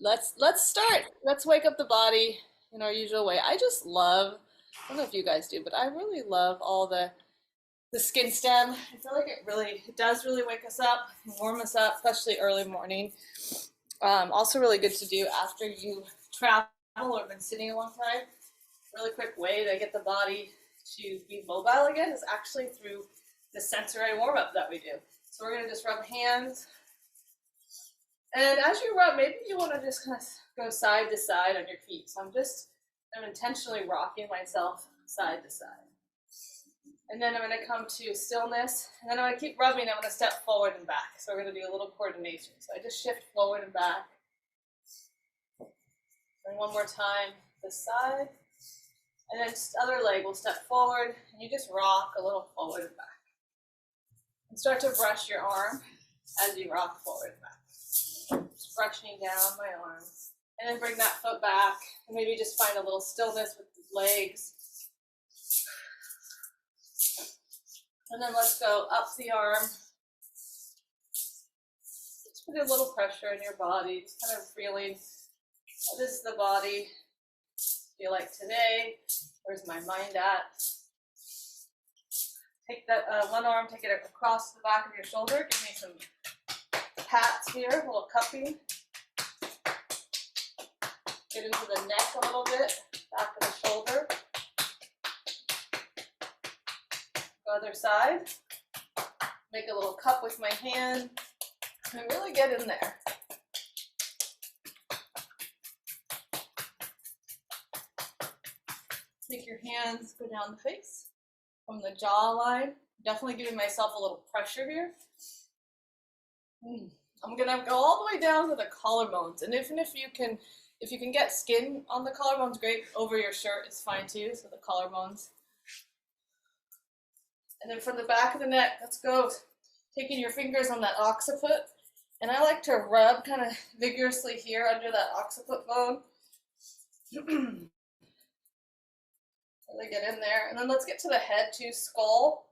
Let's start. Let's wake up the body in our usual way. I don't know if you guys do, but I really love all the skin stem. I feel like it does really wake us up, warm us up, especially early morning. Also really good to do after you travel or been sitting a long time. Really quick way to get the body to be mobile again is actually through the sensory warm up that we do. So we're gonna just rub hands. And as you rub, maybe you want to just kind of go side to side on your feet. So I'm intentionally rocking myself side to side. And then I'm going to come to stillness. And then I'm going to keep rubbing. I'm going to step forward and back. So we're going to do a little coordination. So I just shift forward and back. And one more time, this side. And then other leg will step forward. And you just rock a little forward and back. And start to brush your arm as you rock forward and back. Just brushing down my arms. And then bring that foot back. And maybe just find a little stillness with the legs. And then let's go up the arm. Just put a little pressure in your body. Just kind of feeling, what does the body feel like today? Where's my mind at? Take that one arm, take it across the back of your shoulder. Give me some pats here, a little cupping. Get into the neck a little bit, back of the shoulder. Go other side. Make a little cup with my hand and really get in there. Take your hands, go down the face from the jawline. Definitely giving myself a little pressure here. I'm gonna go all the way down to the collarbones, and if you can get skin on the collarbones, great. Over your shirt is fine too. So the collarbones, and then from the back of the neck, let's go. Taking your fingers on that occiput, and I like to rub kind of vigorously here under that occiput bone. Really get in there, and then let's get to the head too, skull.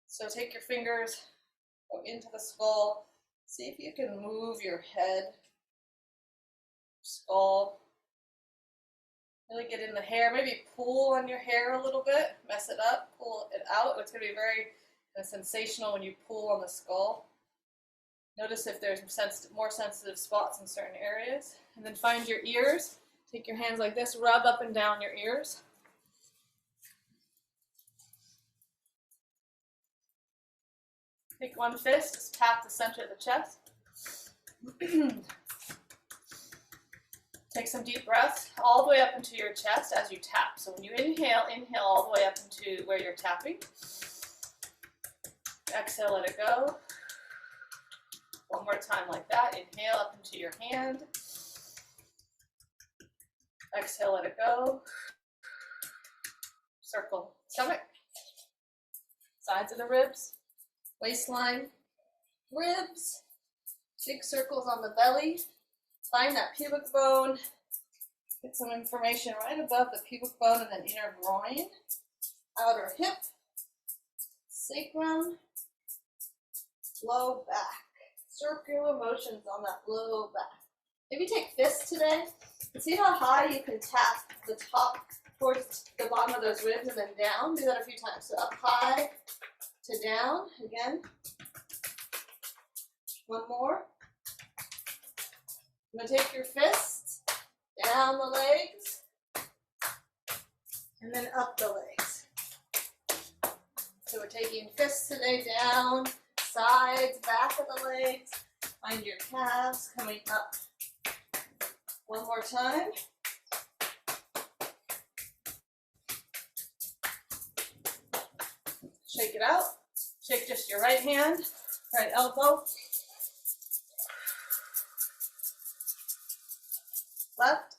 So take your fingers, go into the skull. See if you can move your head, skull. Really get in the hair. Maybe pull on your hair a little bit, mess it up, pull it out. It's going to be very sensational when you pull on the skull. Notice if there's more sensitive spots in certain areas. And then find your ears. Take your hands like this, rub up and down your ears. Take one fist, just tap the center of the chest. Take some deep breaths all the way up into your chest as you tap. So when you inhale all the way up into where you're tapping. Exhale, let it go. One more time like that. Inhale up into your hand. Exhale, let it go. Circle stomach. Sides of the ribs. Waistline, ribs, big circles on the belly. Find that pubic bone. Get some information right above the pubic bone and then inner groin, outer hip, sacrum, low back. Circular motions on that low back. Maybe take fists today. And see how high you can tap the top towards the bottom of those ribs and then down. Do that a few times. So up high to down again. One more. I'm going to take your fists down the legs and then up the legs. So we're taking fists today down, sides, back of the legs. Find your calves coming up. One more time. Shake it out. Shake just your right hand, right elbow. Left.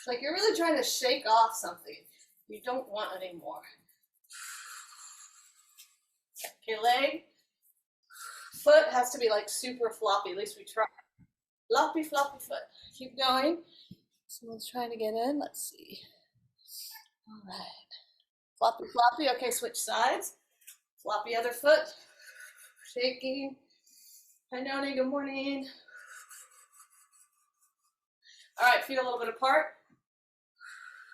Like you're really trying to shake off something you don't want anymore. Okay, leg. Foot has to be like super floppy, at least we try. Floppy, floppy foot. Keep going. Someone's trying to get in. Let's see. All right. Floppy, floppy. Okay, switch sides. Floppy other foot. Shaking. Hi, Noni. Good morning. All right, feet a little bit apart.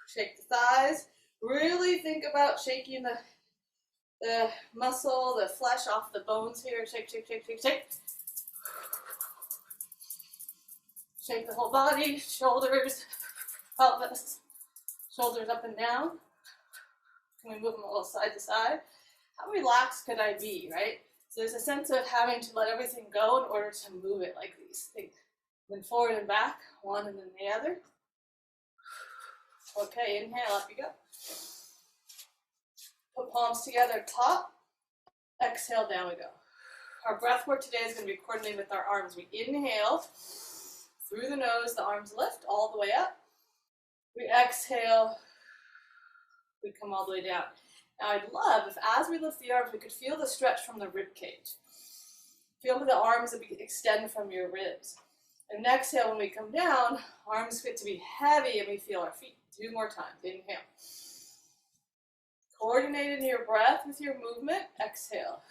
Shake the thighs. Really think about shaking the muscle, the flesh off the bones here. Shake, shake, shake, shake, shake. Shake the whole body, shoulders, pelvis, shoulders up and down. Can we move them a little side to side? How relaxed could I be, right? So there's a sense of having to let everything go in order to move it like these things. Then forward and back, one and then the other. Okay, inhale, up you go. Put palms together, top. Exhale, down we go. Our breath work today is going to be coordinated with our arms. We inhale through the nose, the arms lift all the way up. We exhale, we come all the way down. Now I'd love if as we lift the arms, we could feel the stretch from the rib cage. Feel the arms extend from your ribs. And exhale, when we come down, arms get to be heavy and we feel our feet. 2 more times, inhale. Coordinating your breath with your movement, exhale.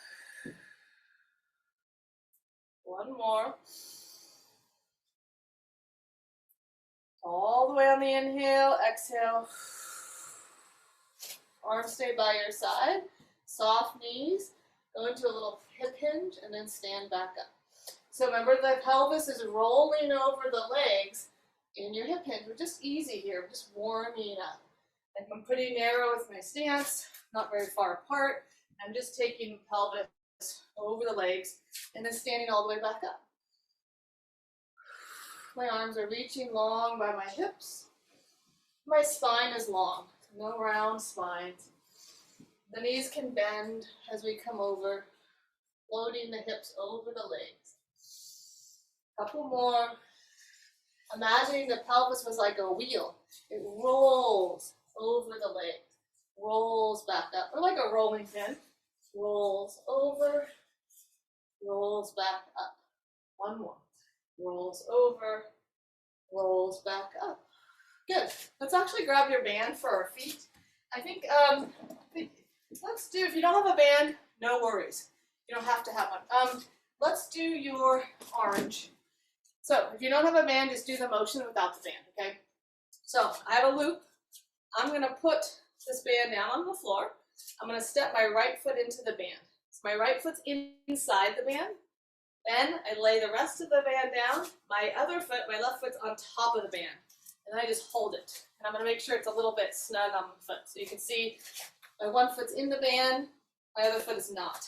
1 more. All the way on the inhale, exhale. Arms stay by your side. Soft knees. Go into a little hip hinge and then stand back up. So remember the pelvis is rolling over the legs in your hip hinge. We're just easy here. We're just warming up. And I'm pretty narrow with my stance, not very far apart. I'm just taking the pelvis over the legs and then standing all the way back up. My arms are reaching long by my hips. My spine is long, no round spines. The knees can bend as we come over, floating the hips over the legs. Couple more. Imagining the pelvis was like a wheel. It rolls over the legs, rolls back up, or like a rolling pin. Rolls over, rolls back up. 1 more. Rolls over, rolls back up. Good. Let's actually grab your band for our feet. I think, let's do, if you don't have a band, no worries. You don't have to have one. Let's do your orange. So if you don't have a band, just do the motion without the band, okay? So I have a loop. I'm going to put this band down on the floor. I'm going to step my right foot into the band. So my right foot's inside the band. Then I lay the rest of the band down. My other foot, my left foot's on top of the band. And then I just hold it. And I'm going to make sure it's a little bit snug on the foot. So you can see my one foot's in the band, my other foot is not.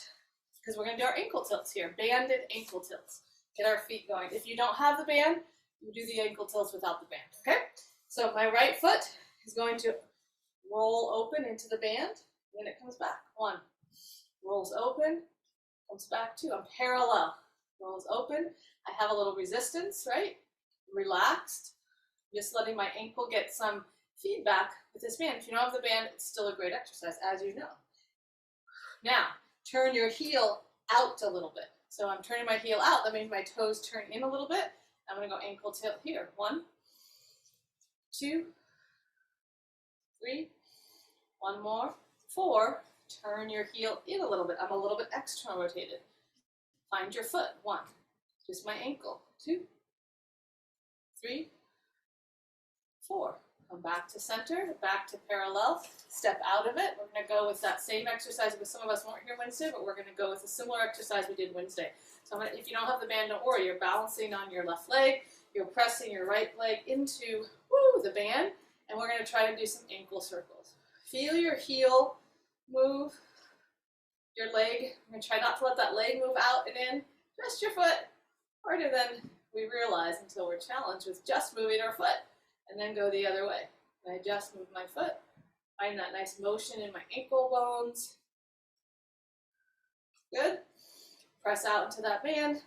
Because we're going to do our ankle tilts here. Banded ankle tilts. Get our feet going. If you don't have the band, you do the ankle tilts without the band, okay? So my right foot is going to roll open into the band, then it comes back. 1, rolls open, comes back 2. I'm parallel. Rolls open. I have a little resistance, right? Relaxed. Just letting my ankle get some feedback with this band. If you don't have the band, it's still a great exercise, as you know. Now, turn your heel out a little bit. So I'm turning my heel out. That means my toes turn in a little bit. I'm going to go ankle tilt here. 1, 2, 3. 1 more. 4. Turn your heel in a little bit. I'm a little bit external rotated. Find your foot. 1. Just my ankle. 2, 3, 4. Come back to center, back to parallel, step out of it. We're going to go with that same exercise, but some of us weren't here Wednesday, but we're going to go with a similar exercise we did Wednesday. So if you don't have the band, don't worry. You're balancing on your left leg. You're pressing your right leg into the band, and we're going to try to do some ankle circles. Feel your heel move, your leg. I'm going to try not to let that leg move out and in. Just your foot, harder than we realize until we're challenged with just moving our foot. And then go the other way. And I just move my foot. Find that nice motion in my ankle bones. Good. Press out into that band.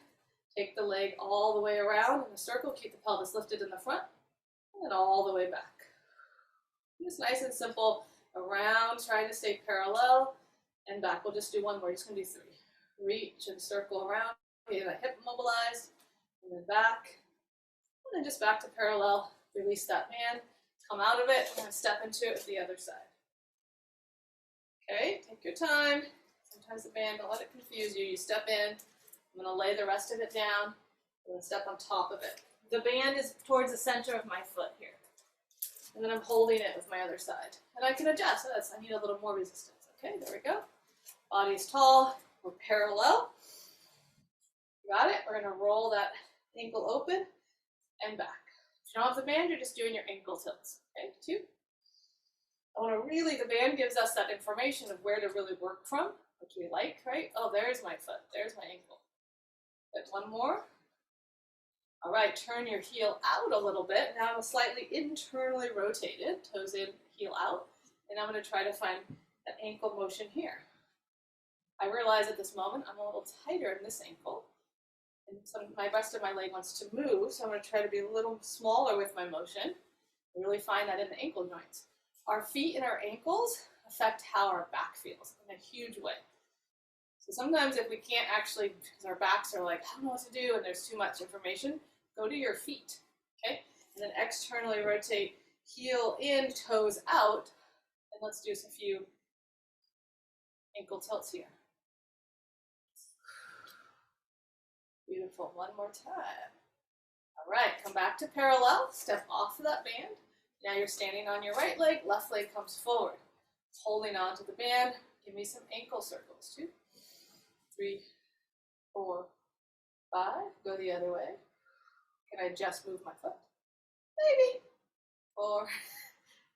Take the leg all the way around in a circle. Keep the pelvis lifted in the front. And then all the way back. Just nice and simple. Around, trying to stay parallel. And back. We'll just do 1 more. Just going to do 3. Reach and circle around. Get that hip mobilized. And then back. And then just back to parallel. Release that band, come out of it, we're going to step into it the other side. Okay, take your time. Sometimes the band, don't let it confuse you. You step in, I'm going to lay the rest of it down, and then step on top of it. The band is towards the center of my foot here. And then I'm holding it with my other side. And I can adjust. I need a little more resistance. Okay, there we go. Body's tall. We're parallel. Got it? We're going to roll that ankle open and back. If you don't have the band, you're just doing your ankle tilts. Okay, 2. I want to really, the band gives us that information of where to really work from, which we like, right? Oh, there's my foot. There's my ankle. Good. 1 more. All right, turn your heel out a little bit. Now I'm slightly internally rotated, toes in, heel out. And I'm going to try to find that ankle motion here. I realize at this moment I'm a little tighter in this ankle. And my rest of my leg wants to move, so I'm going to try to be a little smaller with my motion. Really find that in the ankle joints. Our feet and our ankles affect how our back feels in a huge way. So sometimes if we can't actually, because our backs are like, I don't know what to do, and there's too much information, go to your feet, okay? And then externally rotate, heel in, toes out, and let's do a few ankle tilts here. Beautiful, 1 more time. All right, come back to parallel, step off of that band. Now you're standing on your right leg, left leg comes forward. Holding on to the band, give me some ankle circles. 2, 3, 4, 5, go the other way. Can I just move my foot? Maybe. 4,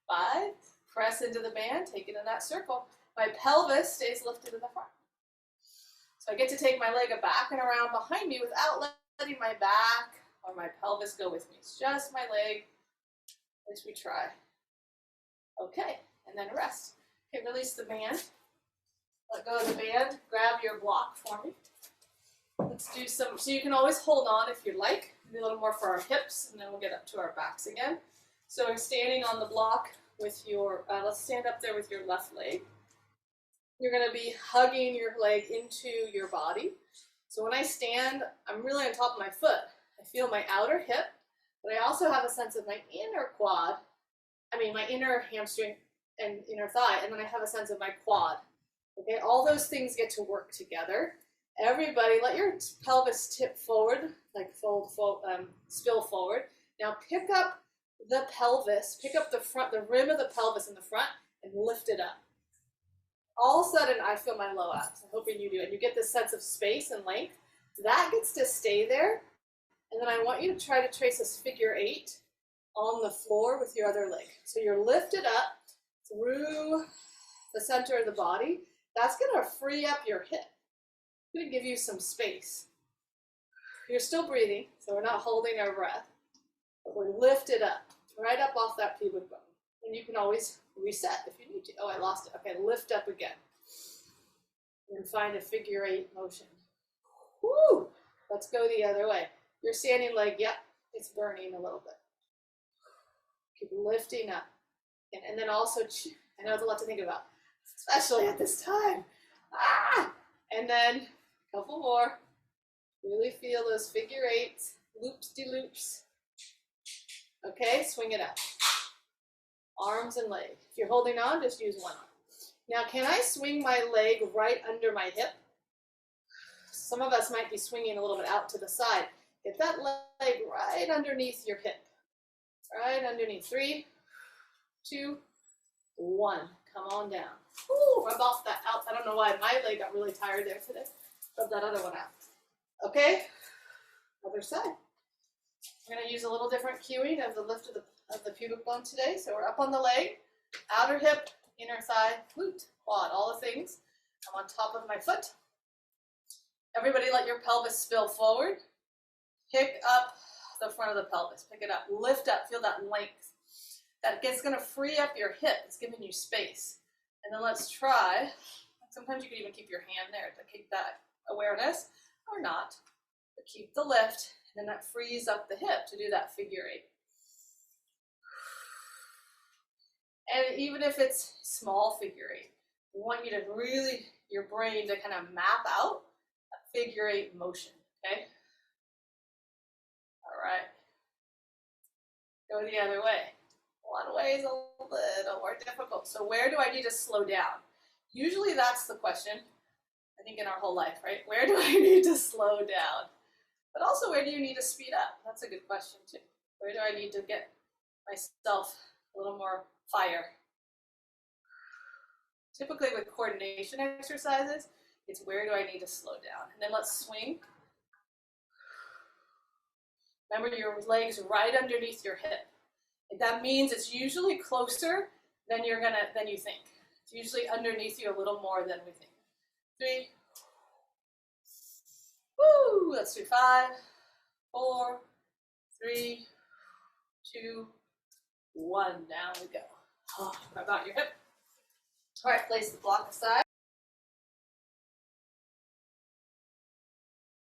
5, press into the band, take it in that circle. My pelvis stays lifted in the front. So I get to take my leg back and around behind me without letting my back or my pelvis go with me. It's just my leg. At least we try. Okay, and then rest. Okay, release the band. Let go of the band. Grab your block for me. Let's do some, so you can always hold on if you'd like. Do a little more for our hips, and then we'll get up to our backs again. So we're standing on the block with your, let's stand up there with your left leg. You're going to be hugging your leg into your body. So when I stand, I'm really on top of my foot. I feel my outer hip, but I also have a sense of my inner quad, my inner hamstring and inner thigh, and then I have a sense of my quad. Okay, all those things get to work together. Everybody, let your pelvis tip forward, like spill forward. Now pick up the pelvis, pick up the front, the rim of the pelvis in the front, and lift it up. All of a sudden, I feel my low abs. I'm hoping you do. And you get this sense of space and length. That gets to stay there. And then I want you to try to trace this figure 8 on the floor with your other leg. So you're lifted up through the center of the body. That's going to free up your hip. It's going to give you some space. You're still breathing, so we're not holding our breath. But we're lifted up, right up off that pubic bone. And you can always reset if you need to. Oh, I lost it. Okay, lift up again. And find a figure 8 motion. Woo! Let's go the other way. Your standing leg, yep, it's burning a little bit. Keep lifting up. And then also, I know it's a lot to think about, especially at this time. Ah! And then a couple more. Really feel those figure 8s, loops-de-loops. Okay, swing it up. Arms and leg. If you're holding on, just use one arm. Now, can I swing my leg right under my hip? Some of us might be swinging a little bit out to the side. Get that leg right underneath your hip. Right underneath. 3, 2, 1. Come on down. Ooh, rub off that out. I don't know why my leg got really tired there today. Rub that other one out. Okay, other side. We're going to use a little different cueing of the lift of the pubic bone today. So we're up on the leg, outer hip, inner thigh, glute, quad, all the things. I'm on top of my foot. Everybody let your pelvis spill forward. Pick up the front of the pelvis. Pick it up. Lift up. Feel that length. That's going to free up your hip. It's giving you space. And then let's try. Sometimes you can even keep your hand there to keep that awareness, or not. But keep the lift, and then that frees up the hip to do that figure 8. And even if it's small figure 8, we want you to really, your brain to kind of map out a figure 8 motion, okay? All right. Go the other way. One way is a little more difficult. So where do I need to slow down? Usually that's the question, I think, in our whole life, right? Where do I need to slow down? But also, where do you need to speed up? That's a good question too. Where do I need to get myself a little more fire? Typically with coordination exercises, it's where do I need to slow down? And then let's swing. Remember your legs right underneath your hip. That means it's usually closer than you think. It's usually underneath you a little more than we think. 3. Woo! Let's do 5, 4, 3, 2, 1. Down we go. Oh, about your hip. All right, place the block aside.